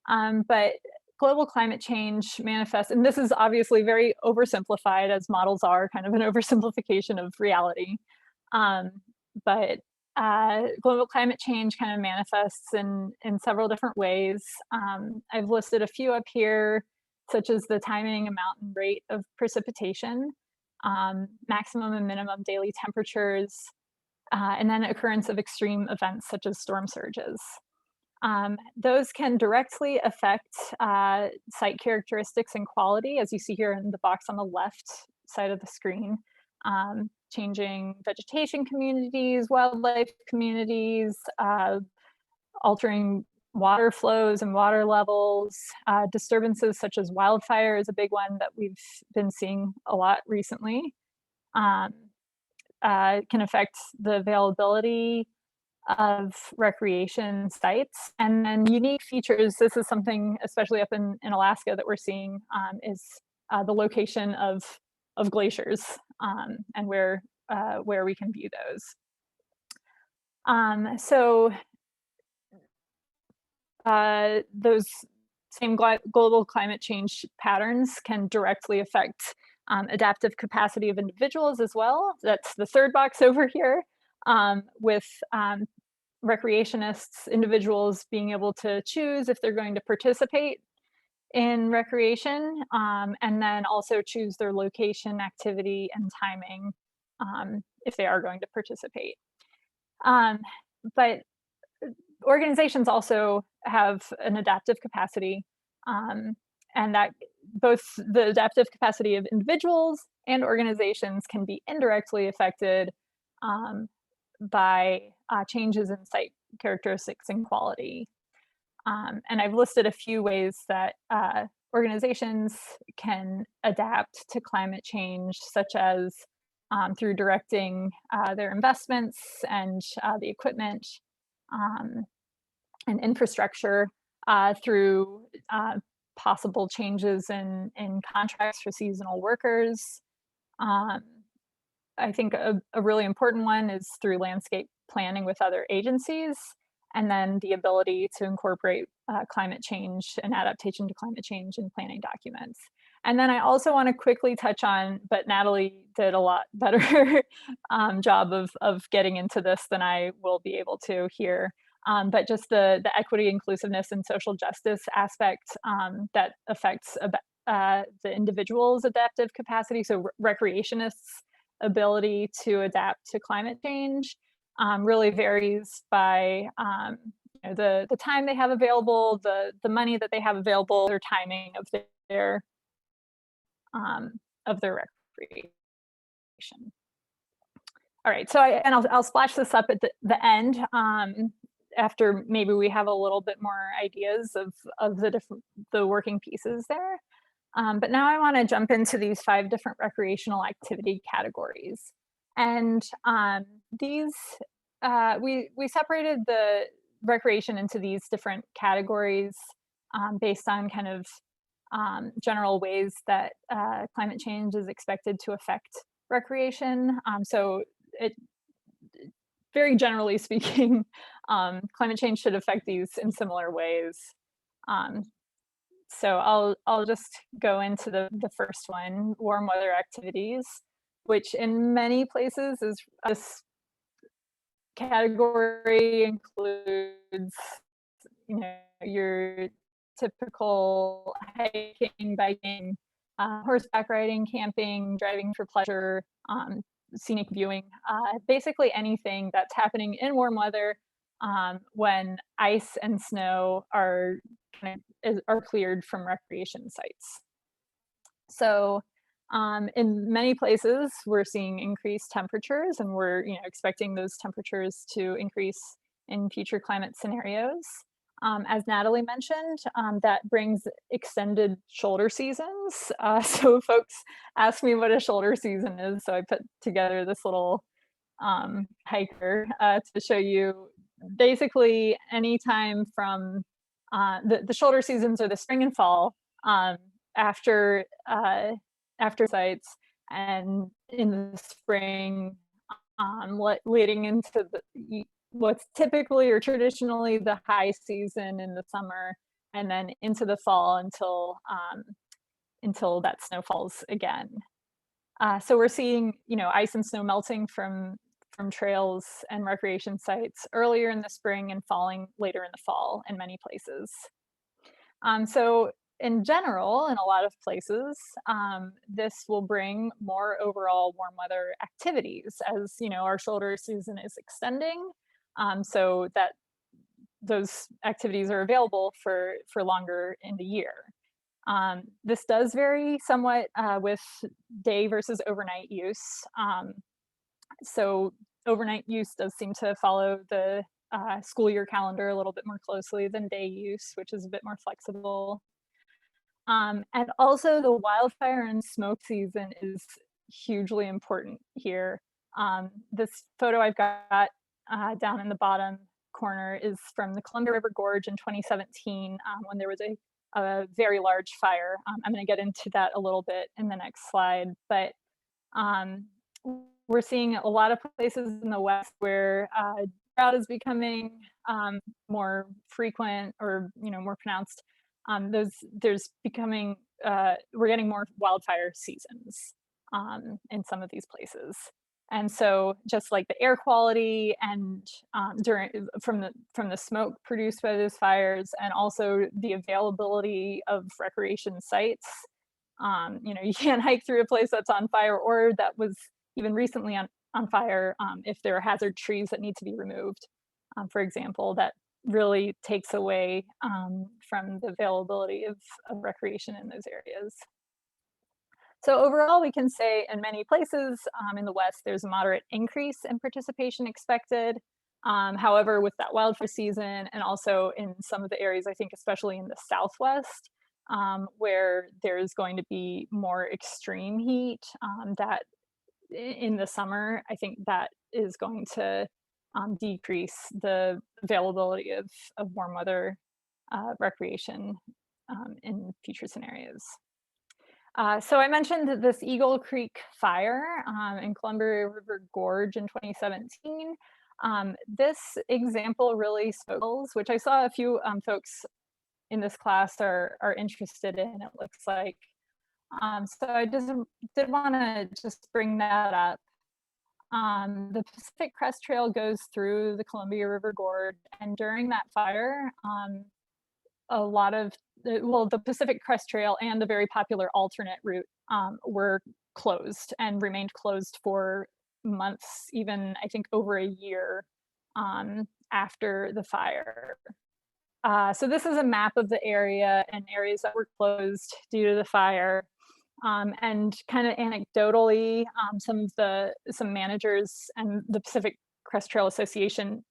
But global climate change manifests, and this is obviously very oversimplified, as models are kind of an oversimplification of reality. But global climate change kind of manifests in several different ways. I've listed a few up here, such as the timing, amount, and rate of precipitation, maximum and minimum daily temperatures, and then occurrence of extreme events such as storm surges. Those can directly affect site characteristics and quality, as you see here in the box on the left side of the screen, changing vegetation communities, wildlife communities, altering water flows and water levels. Disturbances such as wildfire is a big one that we've been seeing a lot recently. Can affect the availability of recreation sites. And then unique features, this is something especially up in Alaska that we're seeing, is the location of glaciers, and where we can view those. So those same global climate change patterns can directly affect adaptive capacity of individuals as well. That's the third box over here, with recreationists, individuals being able to choose if they're going to participate in recreation, and then also choose their location, activity, and timing if they are going to participate. But organizations also have an adaptive capacity, and that both the adaptive capacity of individuals and organizations can be indirectly affected by changes in site characteristics and quality. And I've listed a few ways that organizations can adapt to climate change, such as through directing their investments and the equipment and infrastructure, through possible changes in contracts for seasonal workers. I think a really important one is through landscape planning with other agencies, and then the ability to incorporate climate change and adaptation to climate change in planning documents. And then I also want to quickly touch on, but Natalie did a lot better job of getting into this than I will be able to here. But just the equity, inclusiveness, and social justice aspect that affects the individual's adaptive capacity. So recreationists' ability to adapt to climate change really varies by the time they have available, the money that they have available, their timing of their recreation. All right, so I'll splash this up at the end after maybe we have a little bit more ideas of the working pieces there. But now I want to jump into these 5 different recreational activity categories. And these, we separated the recreation into these different categories based on kind of general ways that climate change is expected to affect recreation. So very generally speaking, climate change should affect these in similar ways. So I'll just go into the first one, warm weather activities, which in many places is just category includes, your typical hiking, biking, horseback riding, camping, driving for pleasure, scenic viewing, basically anything that's happening in warm weather when ice and snow are cleared from recreation sites. So in many places, we're seeing increased temperatures, and we're expecting those temperatures to increase in future climate scenarios. As Natalie mentioned, that brings extended shoulder seasons. So folks ask me what a shoulder season is, so I put together this little hiker to show you basically anytime from the shoulder seasons are the spring and fall after sites, and in the spring leading into what's typically or traditionally the high season in the summer, and then into the fall until that snow falls again. So we're seeing ice and snow melting from trails and recreation sites earlier in the spring and falling later in the fall in many places. So in general, in a lot of places, this will bring more overall warm weather activities as our shoulder season is extending, so that those activities are available for longer in the year. This does vary somewhat with day versus overnight use. So overnight use does seem to follow the school year calendar a little bit more closely than day use, which is a bit more flexible. And also the wildfire and smoke season is hugely important here. This photo I've got down in the bottom corner is from the Columbia River Gorge in 2017 when there was a very large fire. I'm going to get into that a little bit in the next slide, but we're seeing a lot of places in the West where drought is becoming more frequent or more pronounced. There's becoming we're getting more wildfire seasons in some of these places, and so just like the air quality and from the smoke produced by those fires, and also the availability of recreation sites. You can't hike through a place that's on fire or that was even recently on fire if there are hazard trees that need to be removed, for example. That really takes away from the availability of recreation in those areas. So overall, we can say in many places in the West, there's a moderate increase in participation expected. However, with that wildfire season, and also in some of the areas, I think especially in the Southwest, where there's going to be more extreme heat that in the summer, I think that is going to decrease the availability of warm weather recreation in future scenarios. So I mentioned this Eagle Creek fire in Columbia River Gorge in 2017. This example really struggles, which I saw a few folks in this class are interested in, it looks like. So I did want to just bring that up. The Pacific Crest Trail goes through the Columbia River Gorge, and during that fire, a lot of the Pacific Crest Trail and the very popular alternate route were closed and remained closed for months, even I think over a year after the fire. So this is a map of the area and areas that were closed due to the fire. And kind of anecdotally, some managers and the Pacific Crest Trail Association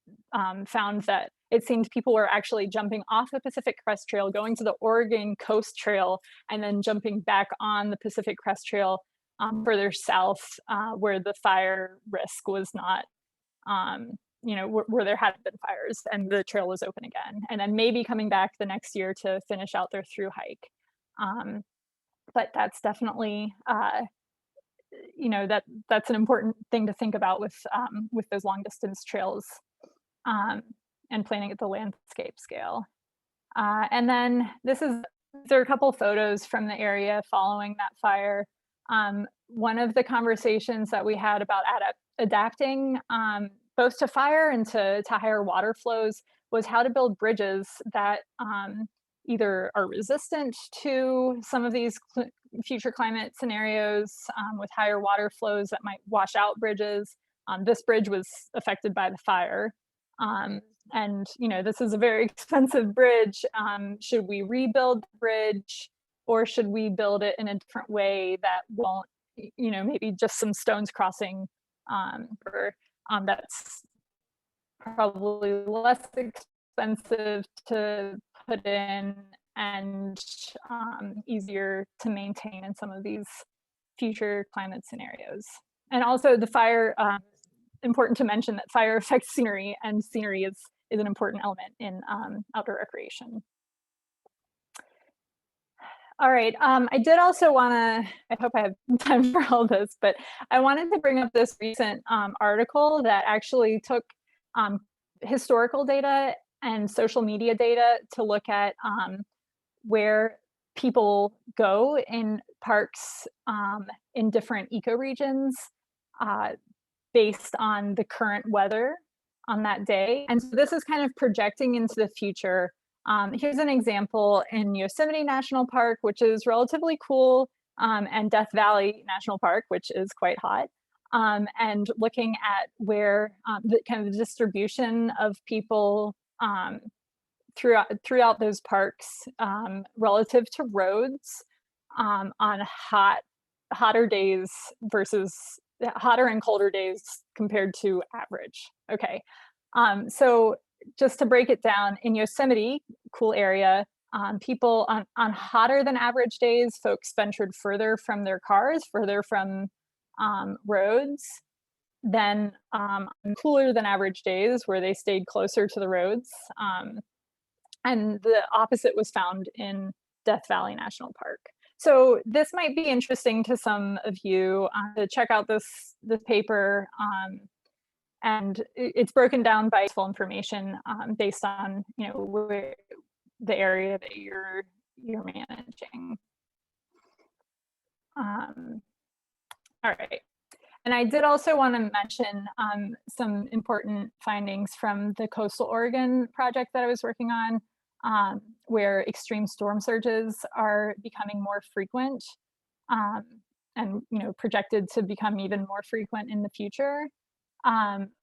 found that it seemed people were actually jumping off the Pacific Crest Trail, going to the Oregon Coast Trail, and then jumping back on the Pacific Crest Trail further south, where the fire risk was not, where there hadn't been fires and the trail was open again, and then maybe coming back the next year to finish out their through hike. But that's definitely, that's an important thing to think about with those long distance trails and planning at the landscape scale. And then there are a couple photos from the area following that fire. One of the conversations that we had about adapting both to fire and to higher water flows was how to build bridges that either are resistant to some of these future climate scenarios with higher water flows that might wash out bridges. This bridge was affected by the fire. And this is a very expensive bridge. Should we rebuild the bridge, or should we build it in a different way that won't, maybe just some stones crossing, or that's probably less expensive to put in and easier to maintain in some of these future climate scenarios. And also the fire, important to mention that fire affects scenery, and scenery is an important element in outdoor recreation. All right, I did also want to, I hope I have time for all this, but I wanted to bring up this recent article that actually took historical data and social media data to look at where people go in parks in different ecoregions based on the current weather on that day. And so this is kind of projecting into the future. Here's an example in Yosemite National Park, which is relatively cool, and Death Valley National Park, which is quite hot. And looking at where the kind of distribution of people throughout those parks relative to roads on hotter days versus hotter and colder days compared to average. Okay, so just to break it down, in Yosemite, cool area, people on hotter than average days, folks ventured further from their cars, further from roads. Then on cooler than average days, where they stayed closer to the roads. And the opposite was found in Death Valley National Park. So this might be interesting to some of you to check out this paper. And it's broken down by useful information based on where the area that you're managing. All right. And I did also want to mention some important findings from the Coastal Oregon project that I was working on, where extreme storm surges are becoming more frequent and projected to become even more frequent in the future.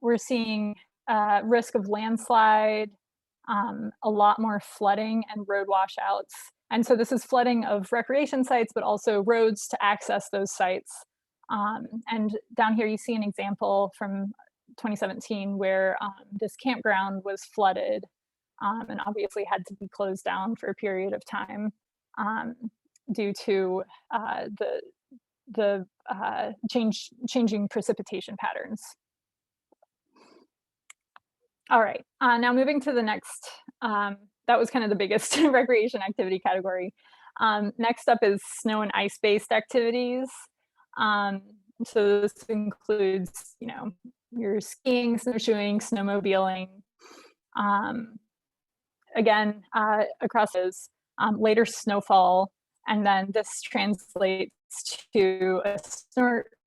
We're seeing risk of landslide, a lot more flooding and road washouts. And so this is flooding of recreation sites, but also roads to access those sites. And down here you see an example from 2017 where this campground was flooded and obviously had to be closed down for a period of time due to the changing precipitation patterns. All right, now moving to the next, that was kind of the biggest recreation activity category. Next up is snow and ice-based activities. So this includes, your skiing, snowshoeing, snowmobiling. Again, across those, later snowfall, and then this translates to a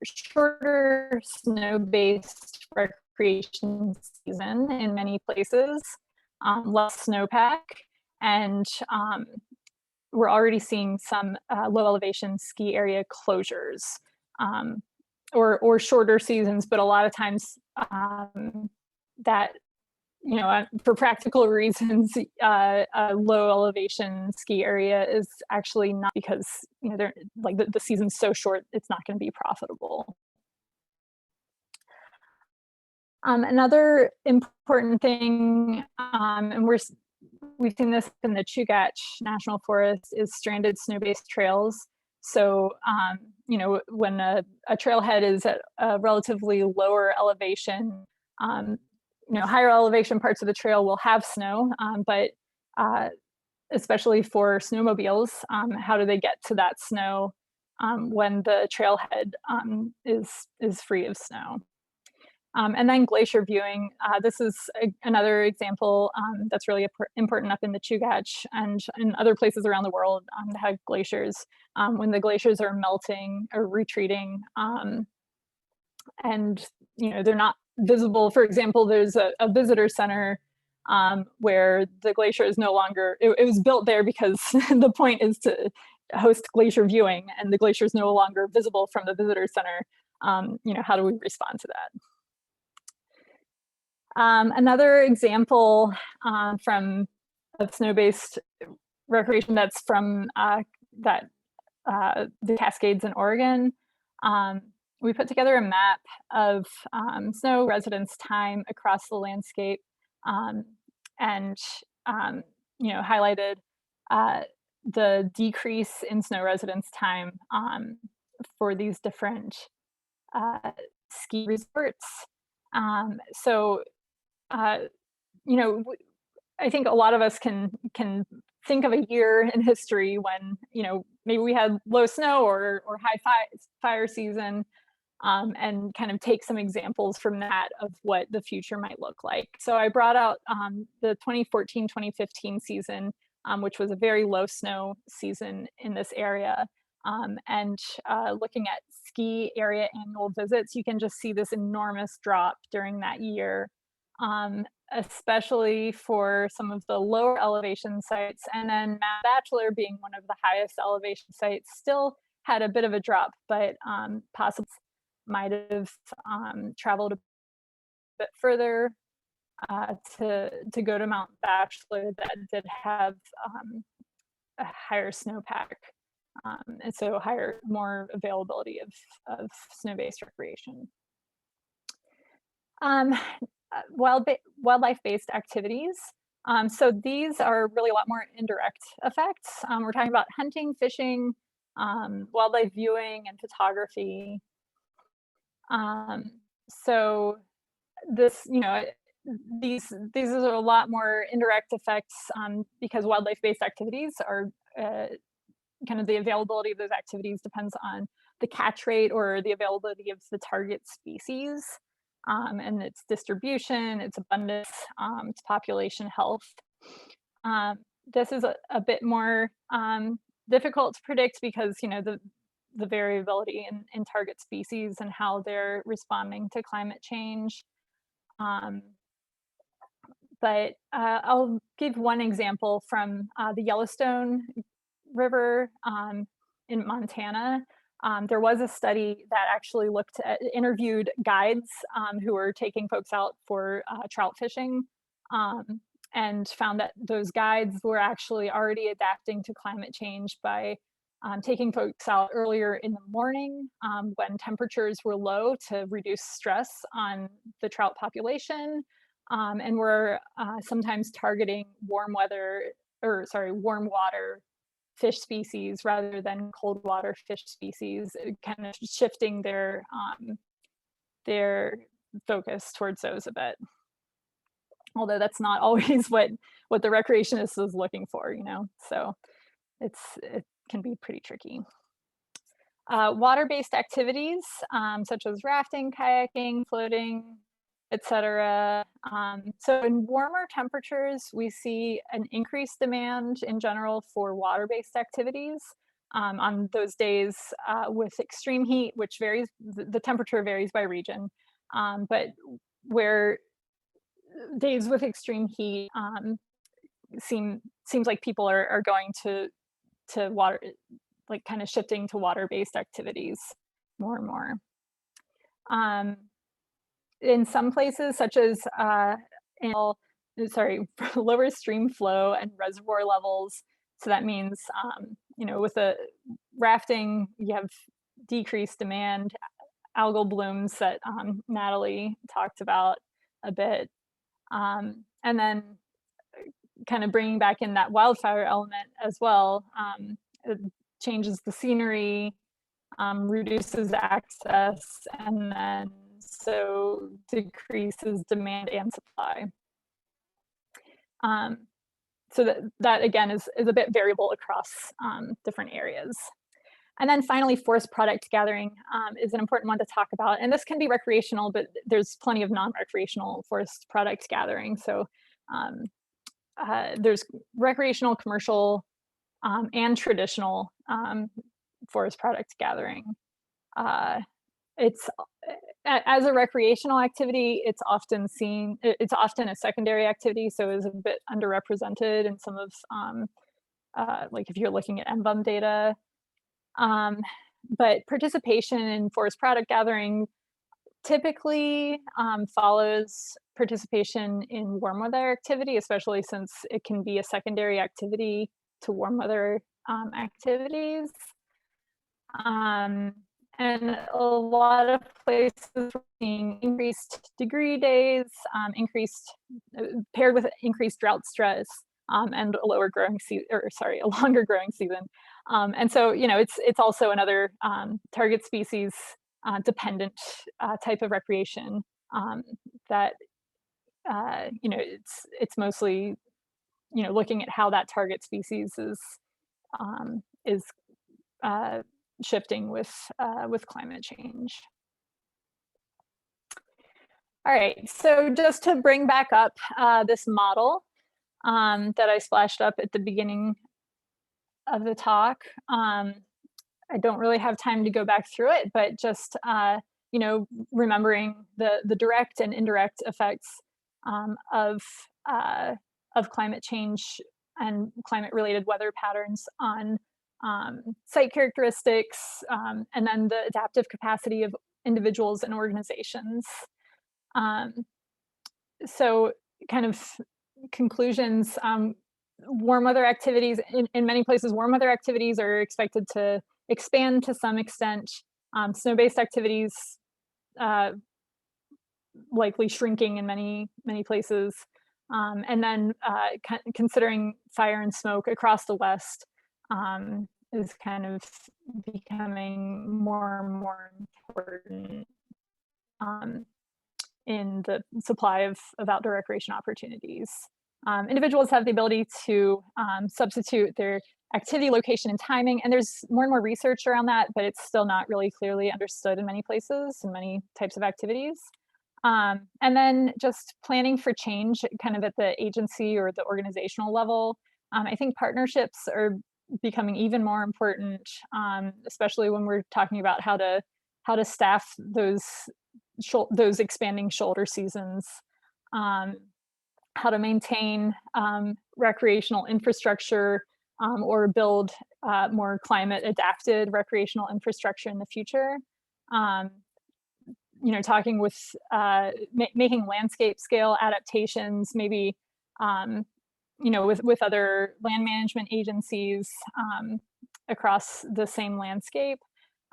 shorter snow-based recreation season in many places, less snowpack, and we're already seeing some low elevation ski area closures or shorter seasons, but a lot of times that, for practical reasons, a low elevation ski area is actually not, because, they're like the season's so short, it's not going to be profitable. Another important thing, and we've seen this in the Chugach National Forest, is stranded snow-based trails. So, when a trailhead is at a relatively lower elevation, higher elevation parts of the trail will have snow, but especially for snowmobiles, how do they get to that snow when the trailhead is free of snow? And then glacier viewing. This is another example that's really important up in the Chugach and in other places around the world that have glaciers. When the glaciers are melting or retreating, and they're visible. For example, there's a visitor center where the glacier is no longer, it was built there because the point is to host glacier viewing, and the glacier is no longer visible from the visitor center. How do we respond to that? Another example from of snow-based recreation that's from the Cascades in Oregon. We put together a map of snow residence time across the landscape, and highlighted the decrease in snow residence time for these different ski resorts. I think a lot of us can think of a year in history when maybe we had low snow or high fire season, and kind of take some examples from that of what the future might look like. So I brought out the 2014-2015 season, which was a very low snow season in this area. And looking at ski area annual visits, you can just see this enormous drop during that year, especially for some of the lower elevation sites. And then Mount Bachelor, being one of the highest elevation sites, still had a bit of a drop, but possibly might have traveled a bit further to go to Mount Bachelor that did have a higher snowpack. And so more availability of snow-based recreation. Wildlife-based activities. So these are really a lot more indirect effects. We're talking about hunting, fishing, wildlife viewing, and photography. So this, these are a lot more indirect effects because wildlife-based activities are kind of the availability of those activities depends on the catch rate or the availability of the target species, and its distribution, its abundance, its population health. This is a bit more difficult to predict because the variability in target species and how they're responding to climate change. But I'll give one example from the Yellowstone River in Montana. There was a study that actually interviewed guides who were taking folks out for trout fishing, and found that those guides were actually already adapting to climate change by taking folks out earlier in the morning when temperatures were low to reduce stress on the trout population, and were sometimes targeting warm water fish species rather than cold water fish species, kind of shifting their focus towards those a bit. Although that's not always what the recreationist is looking for, so it can be pretty tricky. Water-based activities such as rafting, kayaking, floating, etc. So in warmer temperatures, we see an increased demand in general for water-based activities. On those days with extreme heat, which varies, the temperature varies by region, but where days with extreme heat seems like people are going to water, like kind of shifting to water-based activities more and more. In some places, such as lower stream flow and reservoir levels. So that means, with the rafting, you have decreased demand, algal blooms that Natalie talked about a bit. And then kind of bringing back in that wildfire element as well. It changes the scenery, reduces access, and then so decreases demand and supply. So that again is a bit variable across different areas. And then finally, forest product gathering is an important one to talk about. And this can be recreational, but there's plenty of non-recreational forest product gathering. So there's recreational, commercial, and traditional forest product gathering. it's as a recreational activity, it's often seen, it's often a secondary activity, so is a bit underrepresented in some of like if you're looking at MBUM data. But participation in forest product gathering typically follows participation in warm weather activity, especially since it can be a secondary activity to warm weather activities. And a lot of places are seeing increased degree days, paired with increased drought stress, and a lower growing season, or sorry, a longer growing season. And so, you know, it's also another target species dependent type of recreation that you know, it's mostly, you know, looking at how that target species is shifting with climate change. All right, so just to bring back up this model that I splashed up at the beginning of the talk. I don't really have time to go back through it, but just you know, remembering the direct and indirect effects of climate change and climate-related weather patterns on site characteristics, and then the adaptive capacity of individuals and organizations. So kind of conclusions, warm weather activities, in many places, warm weather activities are expected to expand to some extent. Snow-based activities likely shrinking in many places. And then considering fire and smoke across the West is kind of becoming more and more important in the supply of outdoor recreation opportunities. Individuals have the ability to substitute their activity, location, and timing, and there's more and more research around that, but it's still not really clearly understood in many places and many types of activities. And then just planning for change kind of at the agency or the organizational level. I think partnerships are becoming even more important, especially when we're talking about how to staff those expanding shoulder seasons, how to maintain recreational infrastructure, or build more climate adapted recreational infrastructure in the future. You know, talking with making landscape scale adaptations, maybe you know, with other land management agencies across the same landscape,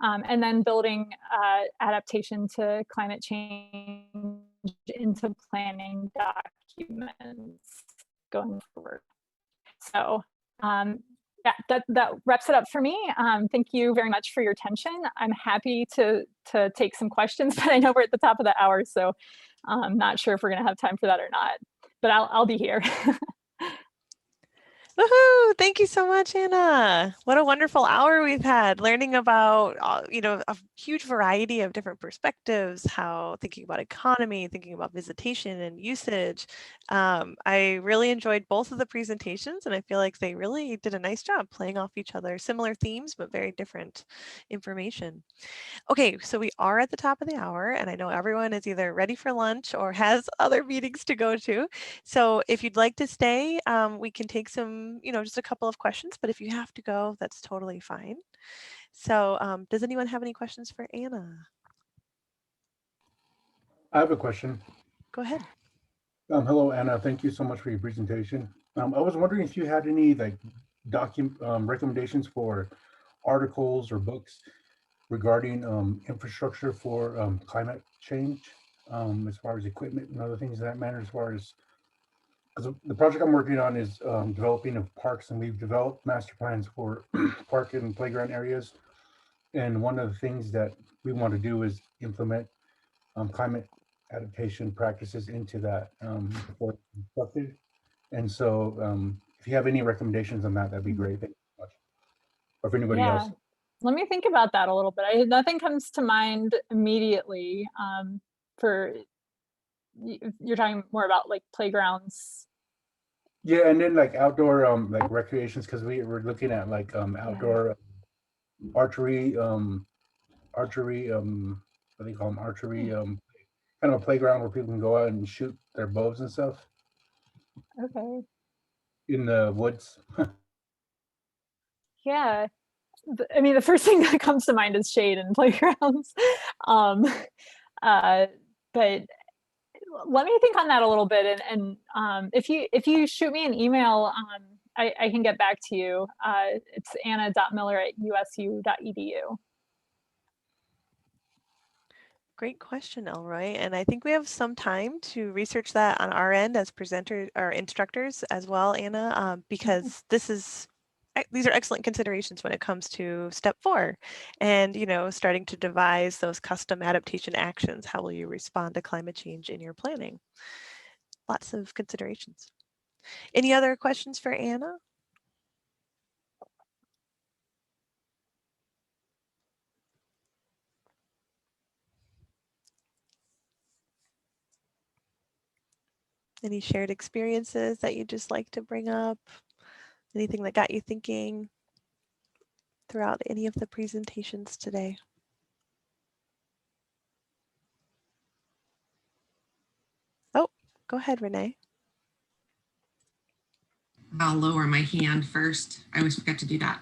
and then building adaptation to climate change into planning documents going forward. So yeah, that wraps it up for me. Thank you very much for your attention. I'm happy to take some questions, but I know we're at the top of the hour, so I'm not sure if we're gonna have time for that or not, but I'll be here. Woohoo! Thank you so much, Anna. What a wonderful hour we've had learning about, you know, a huge variety of different perspectives, how thinking about economy, thinking about visitation and usage. I really enjoyed both of the presentations, and I feel like they really did a nice job playing off each other, similar themes, but very different information. Okay, so we are at the top of the hour, and I know everyone is either ready for lunch or has other meetings to go to. So if you'd like to stay, we can take some, you know, just a couple of questions, but if you have to go, that's totally fine. So does anyone have any questions for Anna? I have a question. Go ahead. Hello, Anna. Thank you so much for your presentation. I was wondering if you had any like recommendations for articles or books regarding infrastructure for climate change, as far as equipment and other things of that matter, as far as, because the project I'm working on is developing of parks, and we've developed master plans for park and playground areas. And one of the things that we want to do is implement climate adaptation practices into that before it's constructed. And so if you have any recommendations on that, that'd be great. Thank you so much. Or if anybody else. Let me think about that a little bit. Nothing comes to mind immediately. For you're talking more about like playgrounds. Yeah, and then like outdoor like recreations, because we're looking at like outdoor archery, what they call them, archery, kind of a playground where people can go out and shoot their bows and stuff Okay. in the woods. Yeah. I mean, the first thing that comes to mind is shade and playgrounds. um, but let me think on that a little bit, and if you shoot me an email, I can get back to you. It's anna.miller@usu.edu. Great question, Elroy. And I think we have some time to research that on our end as presenters or instructors as well, Anna, because these are excellent considerations when it comes to step 4 and, starting to devise those custom adaptation actions. How will you respond to climate change in your planning? Lots of considerations. Any other questions for Anna? Any shared experiences that you'd just like to bring up? Anything that got you thinking throughout any of the presentations today? Oh, go ahead, Renee. I'll lower my hand first. I always forget to do that.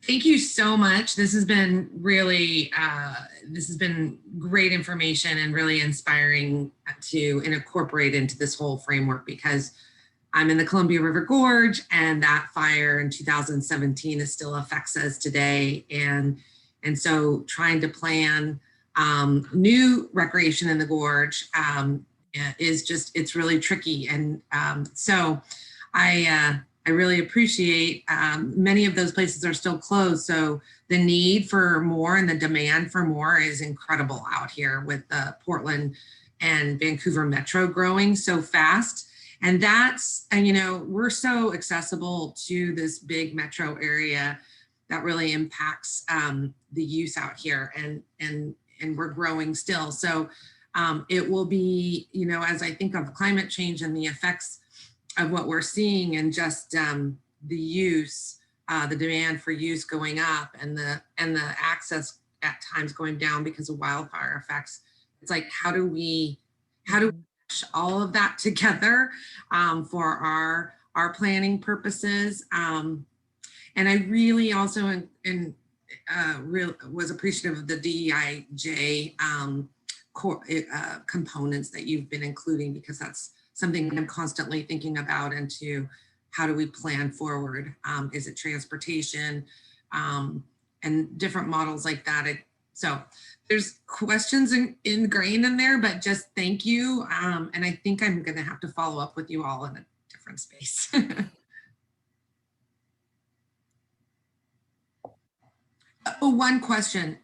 Thank you so much. This has been really, great information and really inspiring to incorporate into this whole framework, because I'm in the Columbia River Gorge, and that fire in 2017 still affects us today. And so trying to plan new recreation in the gorge it's really tricky. And so I really appreciate many of those places are still closed. So the need for more and the demand for more is incredible out here with the Portland and Vancouver metro growing so fast. And that's, we're so accessible to this big metro area that really impacts the use out here, and we're growing still. So it will be, as I think of climate change and the effects of what we're seeing, and just the use, the demand for use going up, and the access at times going down because of wildfire effects. It's like, how do we mesh all of that together for our planning purposes? And I really also was appreciative of the DEIJ components that you've been including, because that's something I'm constantly thinking about into how do we plan forward? Is it transportation and different models like that? So there's questions ingrained in there, but just thank you. And I think I'm going to have to follow up with you all in a different space. Oh, one question.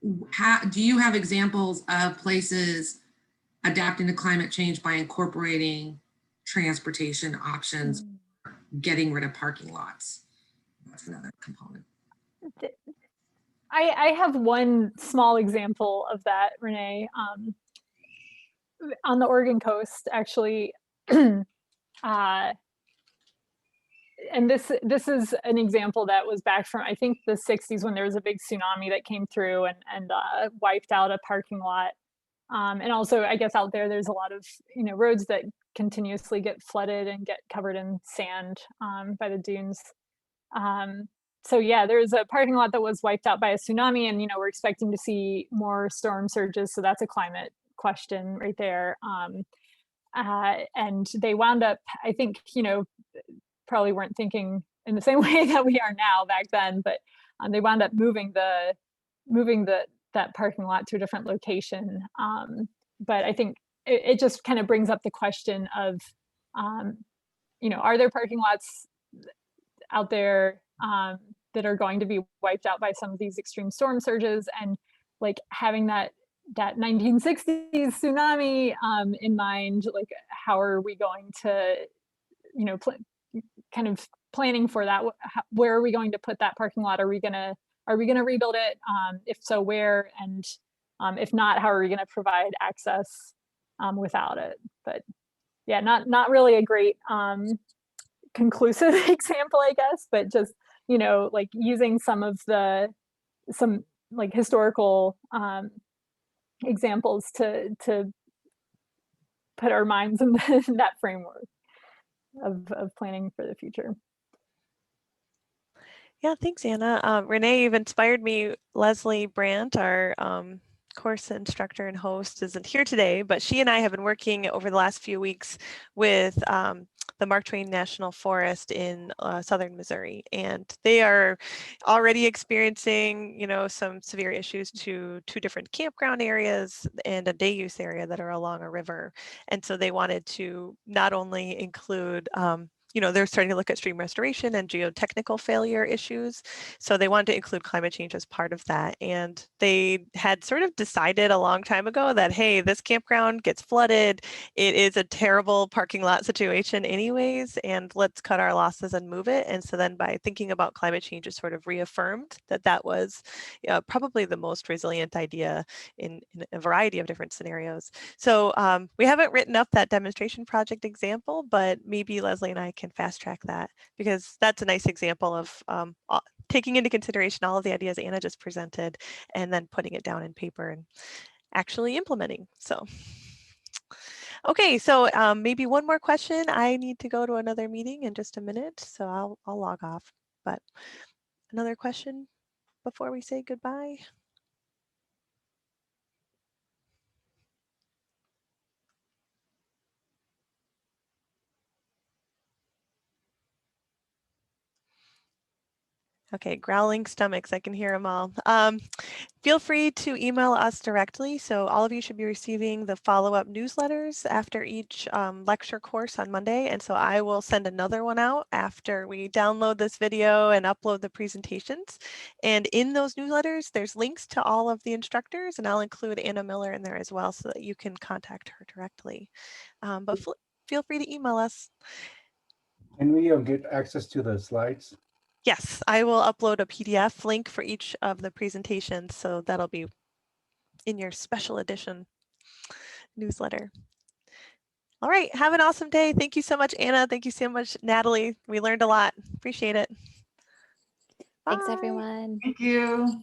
Do you have examples of places adapting to climate change by incorporating transportation options, getting rid of parking lots? That's another component. I have one small example of that, Renee. On the Oregon coast, actually, and this is an example that was back from, I think, the 60s, when there was a big tsunami that came through and wiped out a parking lot. And also, I guess out there's a lot of roads that continuously get flooded and get covered in sand by the dunes. So yeah, there's a parking lot that was wiped out by a tsunami, and we're expecting to see more storm surges. So that's a climate question right there. And they wound up, I think, probably weren't thinking in the same way that we are now back then, but they wound up moving that parking lot to a different location. But I think it just kind of brings up the question of, are there parking lots out there that are going to be wiped out by some of these extreme storm surges, and like having that 1960s tsunami in mind, like how are we going to, kind of planning for that? Where are we going to put that parking lot? Are we gonna rebuild it? If so, where? And if not, how are we gonna provide access without it? But yeah, not really a great conclusive example, I guess, but just, like using some like historical examples to put our minds in that framework of planning for the future. Yeah, thanks, Anna. Renee, you've inspired me. Leslie Brandt, our course instructor and host, isn't here today, but she and I have been working over the last few weeks with the Mark Twain National Forest in southern Missouri, and they are already experiencing, some severe issues to 2 different campground areas and a day use area that are along a river. And so they wanted to not only include they're starting to look at stream restoration and geotechnical failure issues. So they wanted to include climate change as part of that. And they had sort of decided a long time ago that, hey, this campground gets flooded. It is a terrible parking lot situation anyways, and let's cut our losses and move it. And so then by thinking about climate change, it sort of reaffirmed that that was probably the most resilient idea in a variety of different scenarios. So we haven't written up that demonstration project example, but maybe Leslie and I can fast track that, because that's a nice example of taking into consideration all of the ideas Anna just presented and then putting it down in paper and actually implementing. So, okay, so maybe one more question. I need to go to another meeting in just a minute, so I'll log off. But another question before we say goodbye? Okay, growling stomachs, I can hear them all. Feel free to email us directly. So all of you should be receiving the follow-up newsletters after each lecture course on Monday. And so I will send another one out after we download this video and upload the presentations. And in those newsletters, there's links to all of the instructors, and I'll include Anna Miller in there as well so that you can contact her directly. But feel free to email us. Can we get access to the slides? Yes, I will upload a PDF link for each of the presentations, so that'll be in your special edition newsletter. All right, have an awesome day. Thank you so much, Anna. Thank you so much, Natalie. We learned a lot. Appreciate it. Thanks, Bye. everyone. Thank you.